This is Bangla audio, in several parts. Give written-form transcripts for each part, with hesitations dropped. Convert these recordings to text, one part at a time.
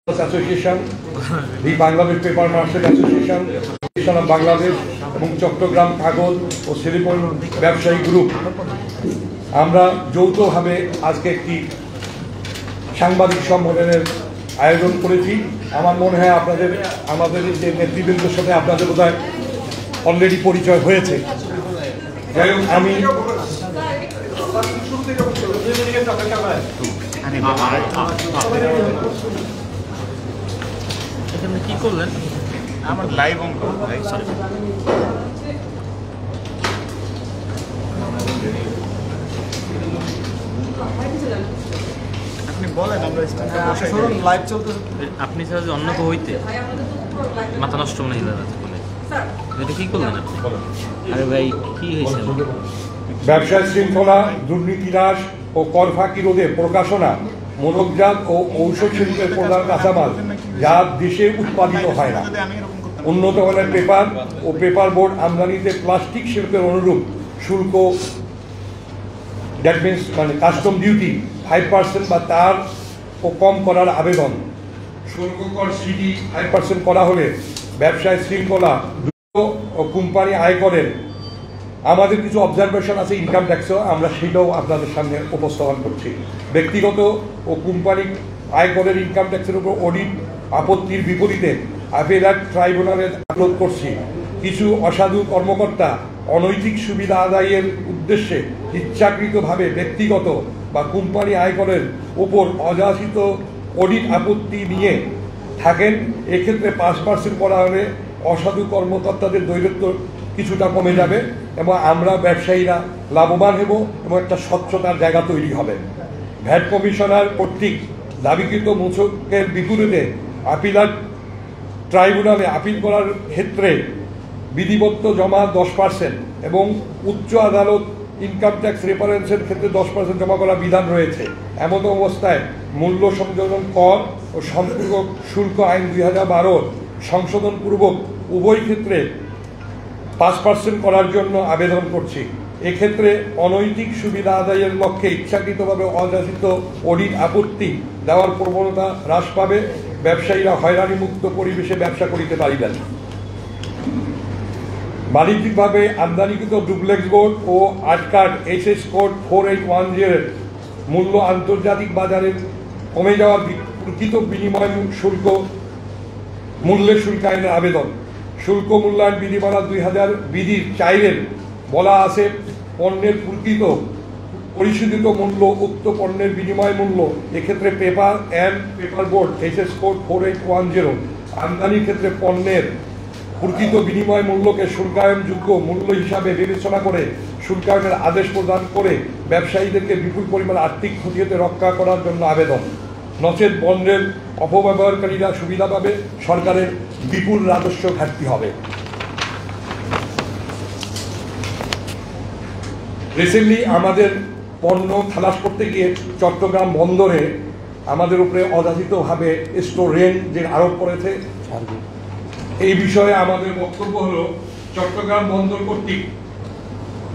Association, the Bangladesh paper merchant association of Bangladesh এবং চট্টগ্রাম কাগজ ও সিলিকন ব্যবসায়ী গ্রুপ আমরা যৌথভাবে আজকে একটি সাংবাদিক সম্মেলনের আয়োজন করেছি। আমার মনে হয় আমাদের যে নেতৃবৃন্দের সাথে আপনাদের বোধহয় অলরেডি পরিচয় হয়েছে। যাই হোক, আমি কি করলেন আমার লাইভ অন করুন ভাই, সরি। আপনি বলেন, আমরা লাইভ চলতে আপনি ছাড়া যে অন্য কেউ হইতে মাথা নষ্ট মনে হইল এটা কি করলেন আপনি? আরে ভাই কি হয়েছে? ব্যবসায় শৃঙ্খলা, দুর্নীতি হ্রাস ও কর ফাঁকি রোধে প্রকাশনা, মোড়কজাত ও ঔষধ শিল্পের প্রধান কাঁচামাল যা দেশে উৎপাদিত হয় না, উন্নত মানের পেপার ও পেপার বোর্ড আমদানিতে প্লাস্টিক শিল্পের অনুরূপ শুল্ক, দ্যাট মিনস মানে কাস্টম ডিউটি 5% বা তার ও কম করার আবেদন। শুল্ক কর সিটি 5% করা হলে ব্যবসায় শৃঙ্খলা ও কোম্পানি আয়করের আমাদের কিছু অবজারভেশন আছে ইনকাম ট্যাক্সও, আমরা সেটাও আপনাদের সামনে উপস্থাপন করছি। ব্যক্তিগত ও কোম্পানি আয়করের ইনকাম ট্যাক্সের উপর অডিট আপত্তির বিপরীতে আপিলেট ট্রাইব্যুনালে আপলোড করছি। কিছু অসাধু কর্মকর্তা অনৈতিক সুবিধা আদায়ের উদ্দেশ্যে ইচ্ছাকৃতভাবে ব্যক্তিগত বা কোম্পানি আয়করের উপর অযাচিত অডিট আপত্তি নিয়ে থাকেন। এক্ষেত্রে 5% করা হলে অসাধু কর্মকর্তাদের দৈরত্ব কিছুটা কমে যাবে এবং আমরা ব্যবসায়ীরা লাভবান হব এবং একটা স্বচ্ছতার জায়গা তৈরি হবে। ভ্যাট কমিশনার কর্তৃক দাবিকৃত মূসকের বিপরীতে আপিলেট ট্রাইব্যুনালে আপিল করার ক্ষেত্রে বিধিবদ্ধ জমা 10% এবং উচ্চ আদালত ইনকাম ট্যাক্স রেফারেন্সের ক্ষেত্রে 10% জমা করা বিধান রয়েছে। এমন অবস্থায় মূল্য সংযোজন কর ও সম্পূরক শুল্ক আইন 2012 সংশোধনপূর্বক উভয় ক্ষেত্রে 5% করার জন্য আবেদন করছি। এক্ষেত্রে অনৈতিক সুবিধা আদায়ের লক্ষ্যে ইচ্ছাকৃতভাবে অযাচিত অডিট আপত্তি দেওয়ার প্রবণতা হ্রাস পাবে। ব্যবসায়ীরা হয়রানিমুক্ত পরিবেশে ব্যবসা করিতে পারিবেন। বাণিজ্যিকভাবে আমদানিকৃত ডুপ্লেক্স বোর্ড ও আর্টকার্ড HS কোড 4810 মূল্য আন্তর্জাতিক বাজারে কমে যাওয়ার প্রকৃত বিনিময় শুল্ক মূল্যের শুল্ক আইনের আবেদন। শুল্ক মূল্যায়ন বিধিমালা 2000 বিধির 4 বলা আছে, পণ্যের প্রকৃত পরিশোধিত মূল্য উক্ত পণ্যের বিনিময় মূল্য। এক্ষেত্রে paper and paper board HS code 4810 আমদানির ক্ষেত্রে পণ্যের প্রকৃত বিনিময় মূল্যকে শুল্কায়নযোগ্য মূল্য হিসাবে বিবেচনা করে শুল্কায়নের আদেশ প্রদান করে ব্যবসায়ীদেরকে বিপুল পরিমাণ আর্থিক ক্ষতি হতে রক্ষা করার জন্য আবেদন। নচেত পণ্যের অপব্যবহারকারীরা সুবিধা পাবে, সরকারের বিপুল রাজস্ব ঘাটতি হবে। রিসেন্টলি আমাদের পণ্য খালাস করতে গিয়ে চট্টগ্রাম বন্দরে আমাদের উপরে অযাচিতভাবে স্টোর রেন্ট যে আরোপ করেছে, এই বিষয়ে আমাদের বক্তব্য হলো চট্টগ্রাম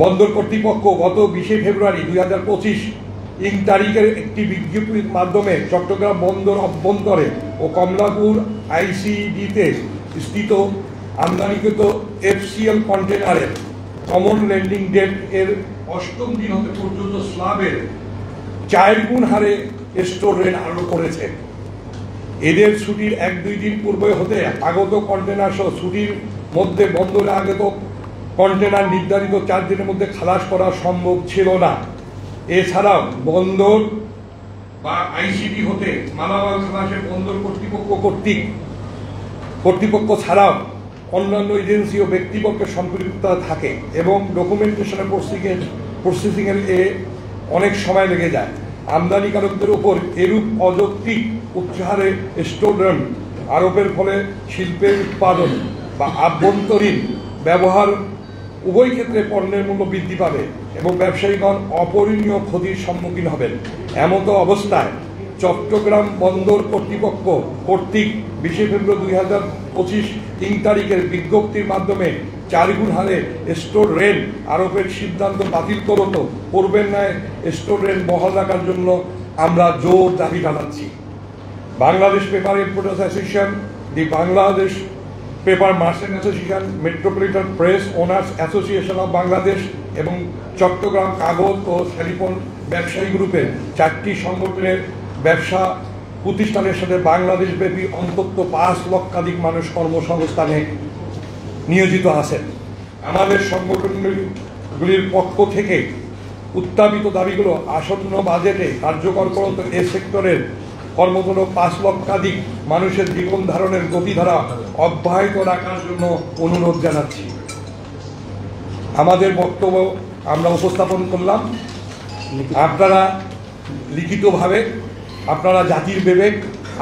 বন্দর কর্তৃপক্ষ গত 20 ফেব্রুয়ারি 2025 তারিখের একটি বিজ্ঞপ্তির মাধ্যমে চট্টগ্রাম বন্দর অভ্যন্তরে ও কমলাপুর ICDতে স্থিত আমদানিকৃত FCL কন্টেনারের কমন ল্যান্ডিং ডেট এর 8ম দিন হতে পর্যন্ত স্ল্যাবের 4 গুণ হারে স্টোর রেন্ট আরোপ করেছে। এদের ছুটির 1-2 দিন পূর্বে হতে আগত কন্টেনার সহ ছুটির মধ্যে বন্দরে আগত কন্টেনার নির্ধারিত 4 দিনের মধ্যে খালাস করা সম্ভব ছিল না। এছাড়াও বন্দর বা ICD হতে মালামাল খালাসের বন্দর কর্তৃপক্ষ ছাড়াও অন্যান্য এজেন্সি ও ব্যক্তিপক্ষের সম্পৃক্ততা থাকে এবং ডকুমেন্টেশনের প্রসেসিংয়ের অনেক সময় লেগে যায়। আমদানিকারকদের উপর এরূপ অযৌক্তিক উচ্চহারে স্টোর রেন্ট আরোপের ফলে শিল্পের উৎপাদন বা আভ্যন্তরীণ ব্যবহার উভয় ক্ষেত্রে পণ্যের মূল্য বৃদ্ধি পাবে এবং ব্যবসায়ীগণ অপরিণীয় ক্ষতির সম্মুখীন হবেন। এমতো অবস্থায় চট্টগ্রাম বন্দর কর্তৃপক্ষ কর্তৃক 20 ফেব্রুয়ারি 2025 তারিখের বিজ্ঞপ্তির মাধ্যমে 4 গুণ হারে স্টোর রেন্ট আরোপের সিদ্ধান্ত বাতিল করত পূর্বের ন্যায় স্টোর রেন্ট বহাল রাখার জন্য আমরা জোর দাবি জানাচ্ছি। Bangladesh paper importers association, the Bangladesh paper merchant association, metropolitan press owners association of Bangladesh এবং চট্টগ্রাম কাগজ ও টেলিফোন ব্যবসায়ী গ্রুপের 4টি সংগঠনের ব্যবসা প্রতিষ্ঠানের সাথে বাংলাদেশব্যাপী অন্তত 5 লক্ষাধিক মানুষ কর্মসংস্থানে নিয়োজিত আছেন। আমাদের সংগঠনগুলির পক্ষ থেকে উত্থাপিত দাবিগুলো আসন্ন বাজেটে কার্যকর করতে এ সেক্টরের কর্মরত 5 লক্ষাধিক মানুষের জীবন ধারণের গতিধারা অব্যাহত রাখার জন্য অনুরোধ জানাচ্ছি। আমাদের বক্তব্য আমরা উপস্থাপন করলাম। আপনারা লিখিতভাবে, আপনারা জাতির বিবেক,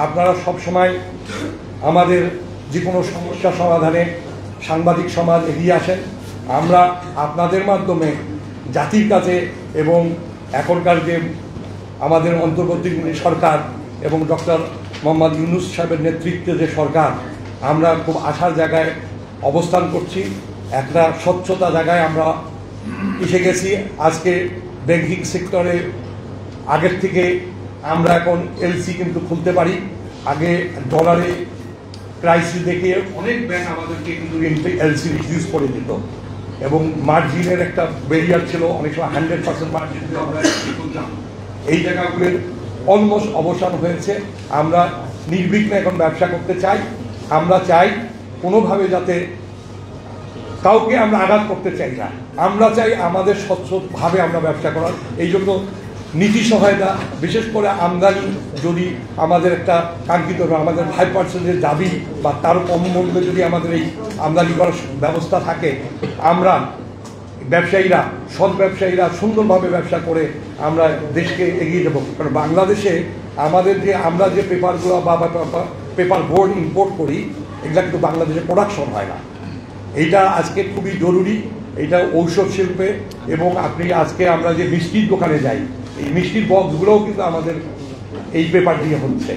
আপনারা সবসময় আমাদের যে কোনো সমস্যা সমাধানে সাংবাদিক সমাজ এগিয়ে আসেন। আমরা আপনাদের মাধ্যমে জাতির কাছে এবং এখনকার যে আমাদের অন্তর্বর্তীকালীন সরকার এবং ডক্টর মোহাম্মদ ইউনূস সাহেবের নেতৃত্বে যে সরকার, আমরা খুব আশার জায়গায় অবস্থান করছি। একটা স্বচ্ছতা জায়গায় আমরা এসে গেছি। আজকে ব্যাংকিং সেক্টরে আগের থেকে আমরা এখন এলসি কিন্তু খুলতে পারি। আগে ডলারে ক্রাইসিস দেখে অনেক ব্যাংক আমাদেরকে কিন্তু এলসি রিডিউস করে দিত এবং মার্জিনের একটা ব্যারিয়ার ছিল, অনেক সময় 100% মার্জিন দিয়ে আমরা তুলতাম। এই জায়গাগুলোর অলমোস্ট অবসান হয়েছে। আমরা নির্বিঘ্নে এখন ব্যবসা করতে চাই। আমরা চাই কোনোভাবে যাতে কাউকে আমরা আঘাত করতে চাই না। আমরা চাই আমাদের স্বচ্ছভাবে আমরা ব্যবসা করার। এই জন্য নীতি সহায়তা, বিশেষ করে আমদানি যদি আমাদের একটা কাঙ্ক্ষিত আমাদের 5% দাবি বা তার কম মূল্যে যদি আমাদের এই আমদানি করার ব্যবস্থা থাকে, আমরা ব্যবসায়ীরা, সৎ ব্যবসায়ীরা সুন্দরভাবে ব্যবসা করে আমরা দেশকে এগিয়ে দেবো। কারণ বাংলাদেশে আমাদের যে আমরা যে পেপারগুলো বা পেপার বোর্ড ইম্পোর্ট করি, এগুলো কিন্তু বাংলাদেশে প্রোডাকশন হয় না। এইটা আজকে খুবই জরুরি। এটা ঔষধ শিল্পে এবং আপনি আজকে আমরা যে মিষ্টির দোকানে যাই, এই মিষ্টির বক্সগুলোও কিন্তু আমাদের এই পেপার দিয়ে হচ্ছে।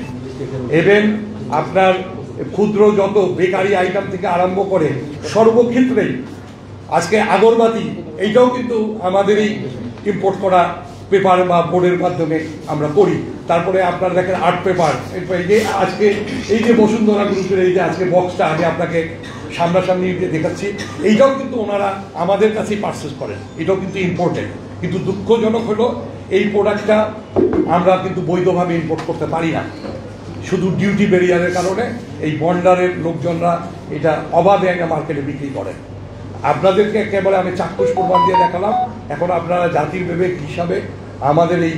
এবং আপনার ক্ষুদ্র যত বেকারি আইটেম থেকে আরম্ভ করে সর্বক্ষেত্রেই আজকে আগরবাতি, এইটাও কিন্তু আমাদের এই ইম্পোর্ট করা পেপার বা বোর্ডের মাধ্যমে আমরা করি। তারপরে আপনারা দেখেন আর্ট পেপার, এই যে আজকে এই যে বসুন্ধরা গ্রুপের এই যে আজকে বক্সটা আমি আপনাকে সামনাসামনি দেখাচ্ছি, এইটাও কিন্তু ওনারা আমাদের কাছেই পারচেস করেন। এটাও কিন্তু ইম্পোর্টেড। কিন্তু দুঃখজনক হলো এই প্রোডাক্টটা আমরা কিন্তু বৈধভাবে ইম্পোর্ট করতে পারি না, শুধু ডিউটি ব্যারিয়ারের কারণে। এই বন্ডারের লোকজনরা এটা অবাধে একটা মার্কেটে বিক্রি করেন। আপনাদেরকে একেবারে আমি চাক্ষুষ প্রমাণ দিয়ে দেখালাম। এখন আপনারা জাতির বিবেক হিসাবে আমাদের এই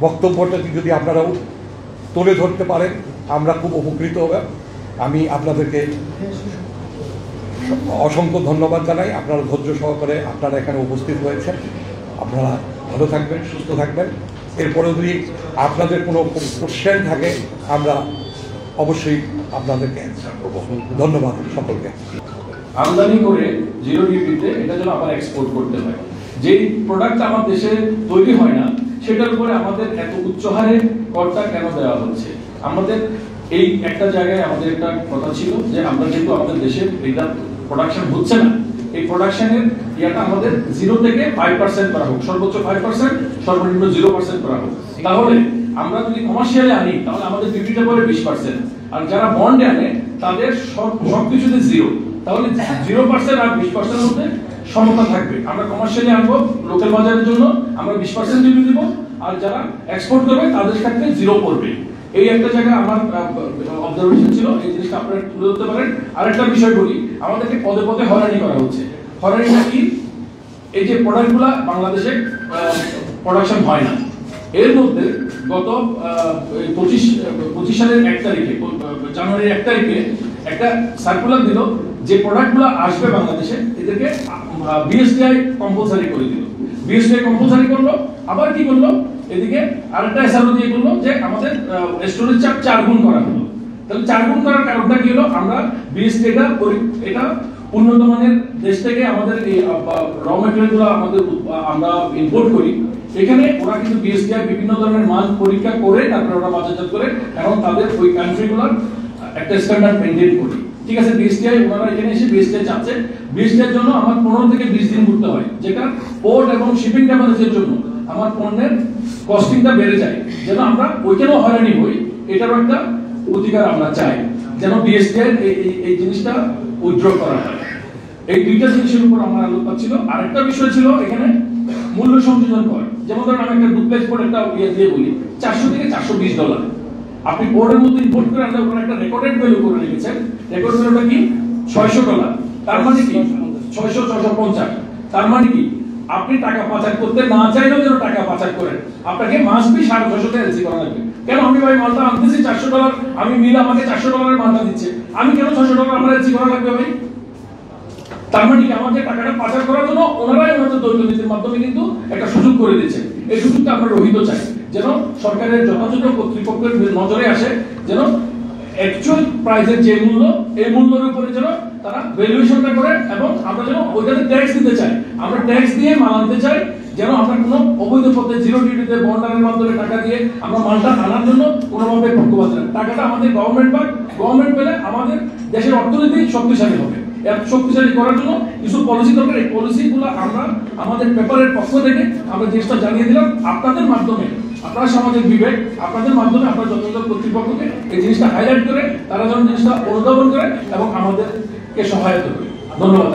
বক্তব্যটা যদি আপনারাও তুলে ধরতে পারেন, আমরা খুব উপকৃত হব। আমি আপনাদেরকে অসংখ্য ধন্যবাদ জানাই। আপনারা ধৈর্য সহকারে আপনারা এখানে উপস্থিত হয়েছেন। আপনারা ভালো থাকবেন, সুস্থ থাকবেন। এরপরে যদি আপনাদের কোনো কোশ্চেন থাকে আমরা অবশ্যই আপনাদেরকে অ্যান্সার করব। ধন্যবাদ সকলকে। আমদানি করে জিরো ডিউটিতে এটা যেন আবার এক্সপোর্ট করতে হয়। যেই প্রোডাক্ট আমার দেশে তৈরি হয় না সেটার উপরে আমাদের এত উচ্চ হারে করটা কেন দেওয়া হচ্ছে? আমাদের এই একটা জায়গায় আমাদের একটা কথা ছিল যে আমরা যেহেতু আমাদের দেশে এটা প্রোডাকশন হচ্ছে না, এই প্রোডাকশনের ইয়াটা আমাদের 0 থেকে 5% করা হোক, সর্বোচ্চ 5%, সর্বনিম্ন 0% করা হোক। তাহলে আমরা যদি কমার্শিয়ালে আনি তাহলে আমাদের ডিউটিটা পড়ে 20%, আর যারা বন্ডে আনে তাদের সবকিছুতে 0। তাহলে 0% আর 20% মধ্যে সমতা থাকবে। আমরা কমার্শিয়ালি আনবো লোকাল বাজারের জন্য, আমরা 20% ডিউটি দিব, আর যারা এক্সপোর্ট করবে তাদের ক্ষেত্রে 0 পড়বে। এই একটা জায়গা আমার অবজারভেশন ছিল, এই জিনিসটা আপনারা তুলে ধরতে পারেন। আরেকটা বিষয় বলি, আমাদেরকে পদে পদে হয়রানি করা হচ্ছে। হয়রানিটা কি? এই যে প্রোডাক্টগুলো বাংলাদেশে প্রোডাকশন হয় না, এর মধ্যে গত 25 সালের 1 তারিখে, জানুয়ারির 1 তারিখে একটা সার্কুলার দিল যে প্রোডাক্টগুলো আসবে বাংলাদেশে এদেরকে বিএসটিআই কম্পালসারি করে দিল। বিএসটিআই কম্পালসারি করলো, আবার কি করলো, এদিকে আরেকটা এসআরও দিয়ে করলো যে আমাদের স্টোরেজ চার্জ 4 গুণ করা হলো। তাহলে 4 গুণ করার কারণটা কি হলো? আমরা বিএসটিআইটা এটা উন্নত মানের দেশ থেকে আমাদের এই র ম্যাটেরিয়ালগুলো আমরা ইম্পোর্ট করি। এখানে ওরা কিন্তু বিএসটিআই বিভিন্ন ধরনের মান পরীক্ষা করে তারপরে ওরা বাজারজাত করে, এবং তাদের ওই কান্ট্রিগুলোর একটা স্ট্যান্ডার্ড মেইনটেইন করি। ঠিক আছে, বিএসটিআই ওনারা এখানে এসে বিএসটিআই চাচ্ছে, বিএসটিআই জন্য আমার 15 থেকে 20 দিন ঘুরতে হয়, যেটা পোর্ট এবং শিপিং ড্যামেজের জন্য আমার পণ্যের কস্টিংটা বেড়ে যায়। যেন আমরা ওইখানেও হয়রানি হই, এটারও একটা অধিকার আমরা চাই, যেন বিএসটিআই এই জিনিসটা উইথড্র করা হয়। এই দুইটা জিনিসের উপর আমার আলোচনা ছিল। আরেকটা বিষয় ছিল এখানে মূল্য সংযোজন কর। যেমন ধরেন আমি একটা ডুপ্লেক্স বোর্ড একটা দিয়ে বলি 400 থেকে $420, আপনি বোর্ডের মধ্যে ইম্পোর্ট করে আনলে ওখানে একটা রেকর্ডেড ভ্যালু করে রেখেছেন। রেকর্ড ভ্যালুটা কি $600, তার মানে কি 650। তার মানে কি আপনি টাকা পাচার করতে না চাইলেও যেন টাকা পাচার করেন, আপনাকে মাস বি $650 এলসি করা লাগবে। কেন আমি ভাই মালটা আনতেছি $400, আমি মিল আমাকে $400 মালটা দিচ্ছে, আমি কেন $600 আমার এলসি করা লাগবে ভাই? তার মানে কি আমাকে টাকাটা পাচার করার জন্য ওনারাই ওনাদের দ্বৈত নীতির মাধ্যমে কিন্তু একটা সুযোগ করে দিচ্ছেন। এই সুযোগটা আমরা রহিত চাই, যেন সরকারের যথাযথ কর্তৃপক্ষের নজরে আসে, যেন অ্যাকচুয়াল প্রাইসের যে মূল্য এই মূল্যের উপরে যেন তারা ভ্যালুয়েশনটা করে, এবং আমরা যেন ওইটাতে ট্যাক্স দিতে চাই, আমরা ট্যাক্স দিয়ে মাল আনতে চাই, যেন আমরা কোনো অবৈধ পথে জিরো ডিউটিতে বন্ডারের মাধ্যমে টাকা দিয়ে আমরা মালটা আনার জন্য কোনোভাবে পক্ষপাত না। টাকাটা আমাদের গভর্নমেন্ট পাক, গভর্নমেন্ট পেলে আমাদের দেশের অর্থনীতি শক্তিশালী হবে। শক্তিশালী করার জন্য কিছু পলিসি দরকার। এই পলিসিগুলো আমরা আমাদের পেপারের পক্ষ থেকে আমরা জিনিসটা জানিয়ে দিলাম আপনাদের মাধ্যমে, আপনারা সামাজিক বিবেক, আপনাদের মাধ্যমে আপনারা যথাযথ কর্তৃপক্ষকে এই জিনিসটা হাইলাইট করে তারা যেন জিনিসটা অনুধাবন করে এবং আমাদেরকে সহায়তা করে। ধন্যবাদ।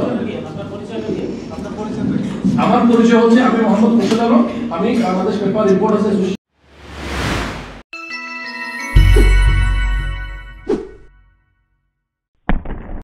আমার পরিচয় হচ্ছে আমি মোহাম্মদ মুর্শিদ আলম, আমি বাংলাদেশ পেপার রিপোর্টার্স